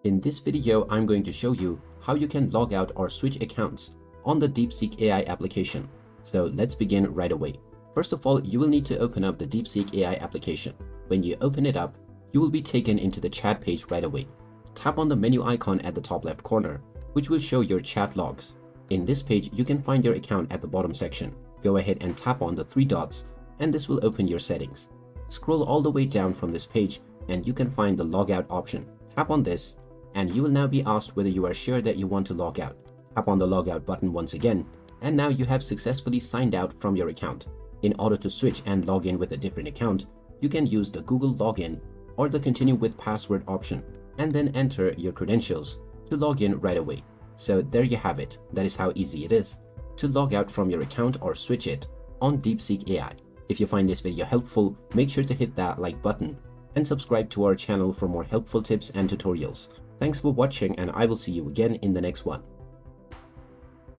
In this video, I'm going to show you how you can log out or switch accounts on the Deepseek AI application. So let's begin right away. First of all, you will need to open up the Deepseek AI application. When you open it up, you will be taken into the chat page right away. Tap on the menu icon at the top left corner, which will show your chat logs. In this page, you can find your account at the bottom section. Go ahead and tap on the three dots, and this will open your settings. Scroll all the way down from this page, and you can find the logout option. Tap on this, and you will now be asked whether you are sure that you want to log out. Tap on the logout button once again, and now you have successfully signed out from your account. In order to switch and log in with a different account, you can use the Google login or the continue with password option, and then enter your credentials to log in right away. So there you have it. That is how easy it is to log out from your account or switch it on Deepseek AI. If you find this video helpful, make sure to hit that like button and subscribe to our channel for more helpful tips and tutorials. Thanks for watching, and I will see you again in the next one.